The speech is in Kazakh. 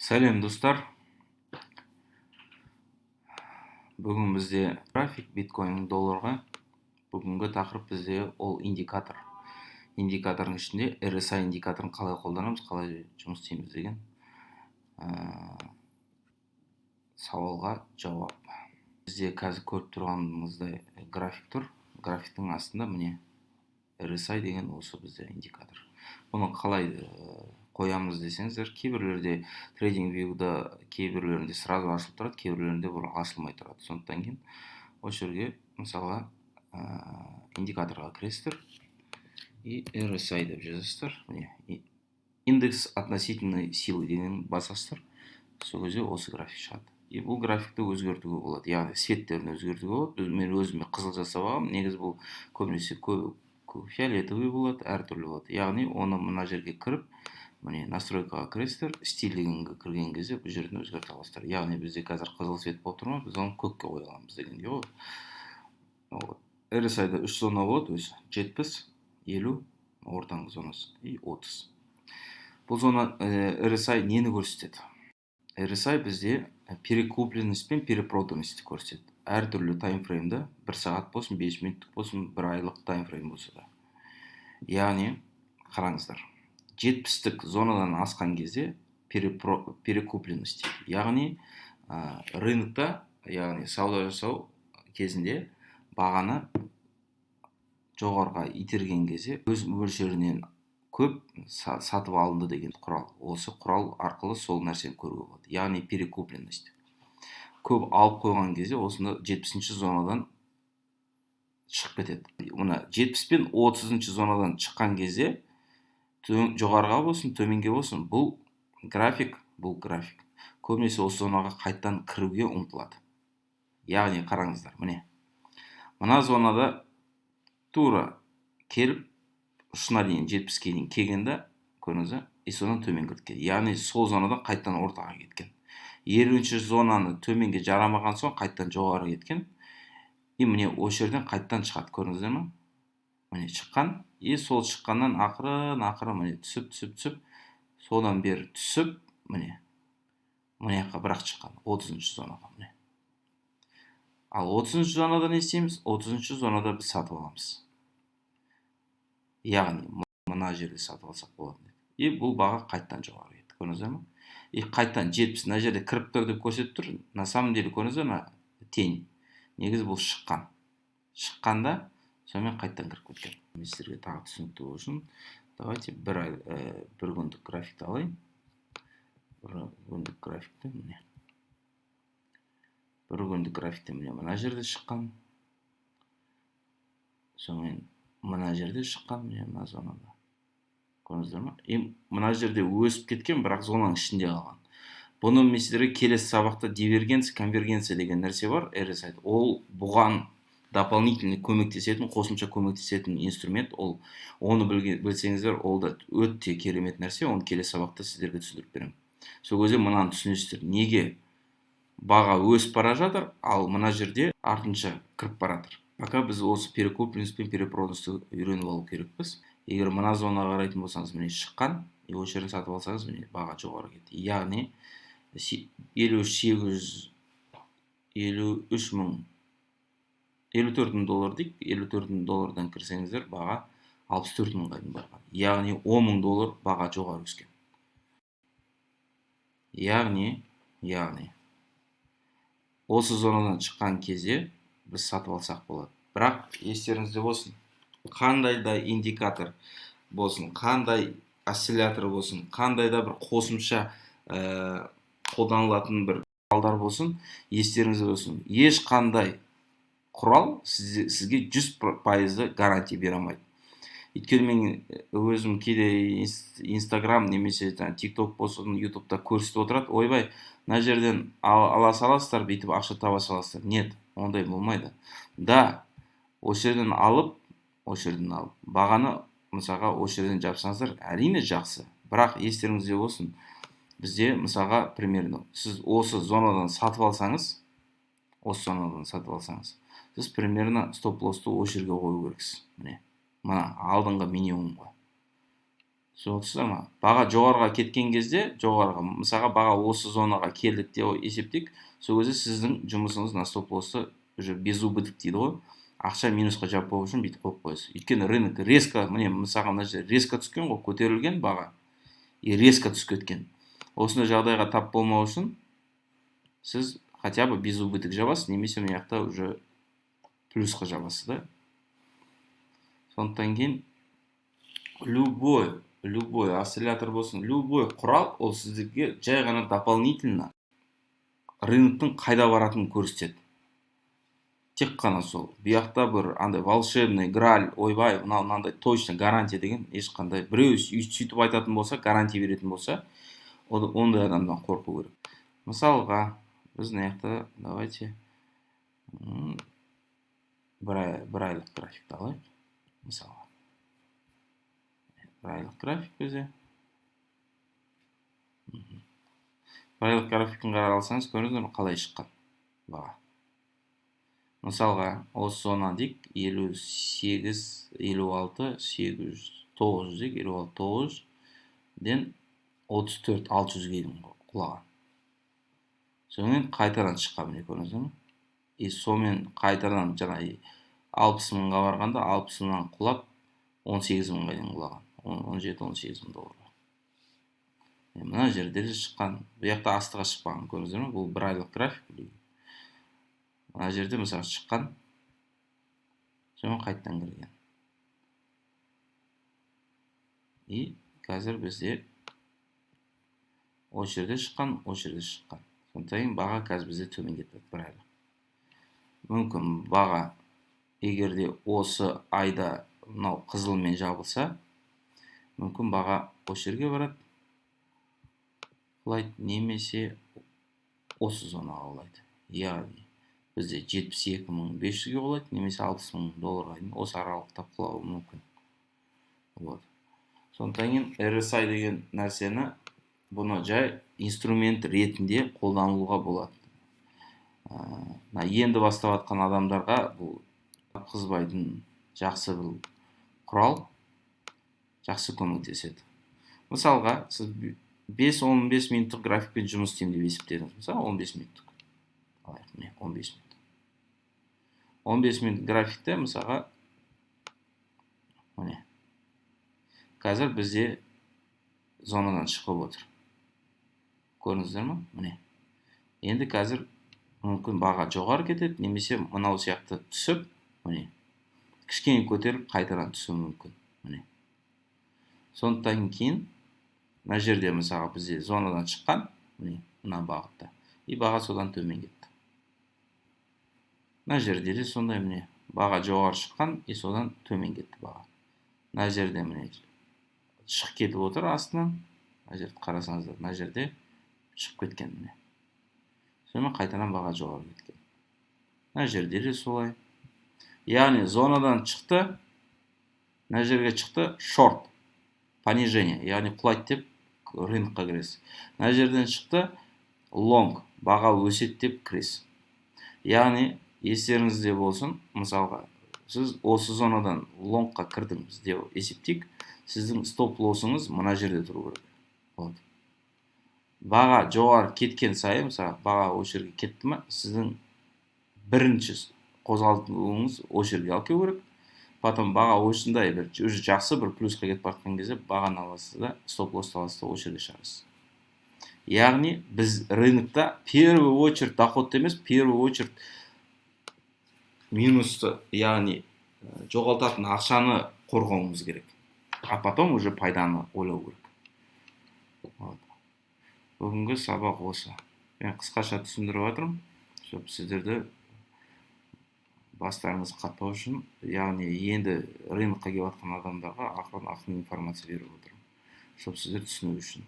Сәлем достар. Бүгін бізде график биткоин долларға. Бүгінгі тақырып бізде ол индикатор. Индикаторның ішінде RSI индикаторын қалай қолданамыз, қалай жұмыс істейміз деген сауалға жауап. Бізде қазір көріп тұрғанымыздай график тұр. Графиктің астында міне RSI деген осы бізде индикатор. Бұны қалай қоямыз десеңіздер, кейбіреулерде трейдинг вьюда, кейбіреулерінде сразу ашылып тұрады, кейбіреулерінде бұл ашылмай тұрады. Сондықтан кейін осы жерге мысалға индикаторға кіресіздер и RSI деп жазасыздар. Индекс относительной силы деген басасыздар. Сол кезде осы график шығады. И бұл графикті өзгертуге болады, яғни цветтерін өзгертуге болады. Мен өзіме қызыл жасап алғам. Негізі бұл көбінесе фиолетовый болады, әртүрлі болады. Яғни оны мына жерге кіріп, міне настройкаға кіресіздер, стиль дегенге кірген кезде бұл жерін өзгерте аласыздар. Яғни бізде қазір қызыл цвет болып тұр ма, біз оны көкке қоя аламыз дегенде ғой. RSI-да 3 зона болады, өзі 70, 50, ортаңғы зонасы и 30. Бұл зона RSI нені көрсетеді? RSI бізде перекупленность пен перепроданность көрсетеді. Әртүрлі таймфреймді, 1 сағат болсын, 5 минуттық болсын, 1 айлық таймфрейм болса да. Яғни, қараңыздар, 70-тік зонадан асқан кезде перекупленность. Яғни, рынокта, яғни сауда жасау кезінде бағаны жоғарыға итерген кезде өз мөлшерінен көп сатып алынды деген құрал. Осы құрал арқылы сол нәрсені көруге болады. Яғни перекупленность. Көп алып қойған кезде осында 70-ші зонадан шығып кетеді. Мұна 70 пен 30-ші зонадан шыққан кезде жоғарыға болсын, төменге болсын, бұл график. Көбінесе осы зонаға қайттан кіруге ұмтылады. Яғни қараңыздар, міне. Мына зонада тура келіп, ұшына дейін 70-ке дейін келгенде, көріңіздер, и содан төмен кеткен. Яғни сол зонадан қайттан ортаға кеткен. 20-ші зонаны төменге жарамаған соң қайттан жоғары кеткен. И міне осы жерден қайттан шығады, көріңіздер ме? Міне шыққан, и сол шыққаннан ақырын міне түсіп, содан бері түсіп, міне жаққа бірақ шыққан, 30-ші зонаға міне. Ал 30-ші зонада не істейміз? 30-ші зонада біз сатып аламыз. Яғни, мына жерде сатып алсақ болады. И бұл баға қайттан жоғары кетті, көріңіздер ме? И қайттан 70, мына жерде кіріп тұр деп көрсетіп тұр. На самом деле, көріңіздер ме? Тень. Негізі бұл шыққан. Шыққанда, сонымен қайттан кіріп кеткен. Мен сіздерге тағы түсінікті болу үшін, давайте бір күндік графикті алайын. Бір күндік графикті міне. Бір күндік графикті міне мына жерде шыққан. Сонымен мына жерде шыққан, міне мына зонада. Көріңіздер ме? Мына жерде өсіп кеткен, бірақ зонаның ішінде қалған. Бұны мен сіздерге келесі сабақта дивергенция, конвергенция деген нәрсе бар, RSI. Ол бұған дополнительный көмектесетін, қосымша көмектесетін инструмент. Оны білсеңіздер, ол да өте керемет нәрсе. Оны келесі сабақта сіздерге түсіндіріп беремін. Сол кезде мынаны түсінесіздер. Неге баға өсіп бара жатыр, ал мына жерде артынша кіріп баратыр. Пока біз осы перекупленность пен перепроданностьты үйреніп алу керекпіз. Егер мына зонаға қарайтын болсаңыз, міне шыққан, осы жерін сатып алсаңыз, міне баға жоғары кетті. Яғни 54 мың доллар дейік, 54 мың доллардан кірсеңіздер, баға 64 мыңға дейін барған. Яғни 10 мың доллар баға жоғары өскен. Яғни осы зонадан шыққан кезде біз сатып алсақ болады. Бірақ естеріңізде болсын, қандай да индикатор болсын, қандай осциллятор болсын, қандай да бір қосымша қолданылатын бір құралдар болсын, естеріңізде болсын, ешқандай құрал сізге 100% гарантия бере алмайды. Өйткені мен өзім кейде Instagram немесе TikTok болсын, YouTube'да көрсетіп отырады. Ойбай, мына жерден ала саласыздар, бүйтіп ақша таба саласыздар. Нет, ондай болмайды. Да, осы жерден алып, бағаны мысалға осы жерден жапсаңыздар, әрине жақсы. Бірақ естеріңізде болсын, бізде мысалға примерно сіз осы зонадан сатып алсаңыз, сіз примерно стоп-лоссты осы жерге қою керексіз. Міне, алдыңғы минимумға. түсініп отырсыздар ма? Баға жоғарыға кеткен кезде, жоғарыға, мысалға баға осы зонаға келдік деп есептейік. Сол кезде сіздің жұмысыңыз на стоп лоссты уже без убыток дейді ғой. Ақша минусқа жаппау үшін бүйтіп қойып қойасыз. Өйткені рынок резко, міне мысалға мына жерде резко түскен ғой, көтерілген баға и резко түсіп кеткен. Осындай жағдайға тап болмау үшін сіз хотя бы без убыток жабасыз, немесе мына жақта уже плюсқа жабасыз да. Сондықтан кейін любой осциллятор болсын, любой құрал ол сіздерге жай ғана дополнительно рыноктың қайда баратынын көрсетеді. Тек қана сол. Бұяқта бір андай волшебный граль, ойбай, мынандай точно гарантия деген ешқандай. Біреу сөйтіп айтатын болса, гарантия беретін болса, ондай адамдан қорқу керек. Мысалға, біз мына жақта давайте бір айлық графикті алайық. Мысалға. Бір айлық график бізде. Бір айлық графикін қарап алсаңыз, көрдіңіздер ме қалай шыққан баға. Мысалға, осы зона дейік 58, 56, 800, 900 дейік, 56, 900 ден 34, 600 дейін құлаған. Сонымен қайтадан шыққан, міне көрдіңіздер ме? И сонымен қайтадан жаңағы 60 мыңға барғанда 60 мыңнан құлап 18 мыңға дейін құлаған. 17-18 мың долларға. Мына жерде шыққан, бұл жақта астыға шықпаған, көрдіңіздер ме? Бұл бір айлық график. Мына жерде мысалы шыққан, сонымен қайттан кірген. И қазір бізде осы жерде шыққан, осы жерде шыққан. Сондықтан баға қазір бізде төмен кетті, бір айлық. Мүмкін баға егерде осы айда мынау қызылмен жабылса, мүмкін баға осы жерге барады, құлайды, немесе осы зонаға құлайды. Яғни бізде 72.500-ге құлайды, немесе 60 мың долларға дейін осы аралықта құлауы мүмкін. Вот. Сондықтан кейін RSI деген нәрсені бұны жай инструмент ретінде қолдануға болады. Енді бастап жатқан адамдарға бұл қызбайтын жақсы бір құрал, жақсы көмектеседі. Мысалға, сіз 5-15 минуттық графикпен жұмыс істеймін деп есептедіңіз. Мысалы, 15 минуттық. Алайық, міне, 15 минут. 15 минут графикте, мысалға, міне, қазір бізде зонадан шығып отыр. Көрдіңіздер ме? Міне. Енді қазір мүмкін баға жоғары кетеді, немесе мынау сияқты түсіп, міне, кішкене көтеріп қайтадан түсуі мүмкін. Міне. Сондықтан кейін мына жерде мысалға бізде зонадан шыққан, міне, мына бағытта. И баға содан төмен кетті. Мына жерде де сондай, міне, баға жоғары шыққан, и содан төмен кетті баға. Мына жерде міне шығып кетіп отыр астынан. Мына жерде қарасаңыздар, мына жерде шығып кеткен, міне. Сонымен қайтадан баға жоғары кеткен. Мына жерде де солай. Яғни зонадан шықты, мына жерге шықты шорт, понижение, яғни құлайды деп рынокқа кіресіз. Мына жерден шықты лонг, баға өседі деп кіресіз. Яғни естеріңізде болсын, мысалға, сіз осы зонадан лонгқа кірдіңіз деп есептейік, сіздің стоп лоссыңыз мына жерде тұру керек. Вот. Баға жоғары кеткен сайын, мысалы, баға осы жерге кетті ме, сіздің бірінші қозғалуыңыз осы жерге алып келу керек. Потом баға осындай бір жақсы бір плюсқа кетіп бара жатқан кезде бағаны аласыз да, стоп лосс аласыз да, осы жерде шығасыз. Яғни біз рынокта первый очередь доходты емес, первый очередь минусты, яғни жоғалтатын ақшаны қорғауымыз керек. А потом уже пайданы ойлау керек. Бүгінгі сабақ осы. Мен қысқаша түсіндіріп жатырмын, щоб сіздерді бастарыңыз қатпау үшін, яғни енді рынокқа келіп жатқан адамдарға ақырын информация беріп отырмын, щоб сіздер түсіну үшін.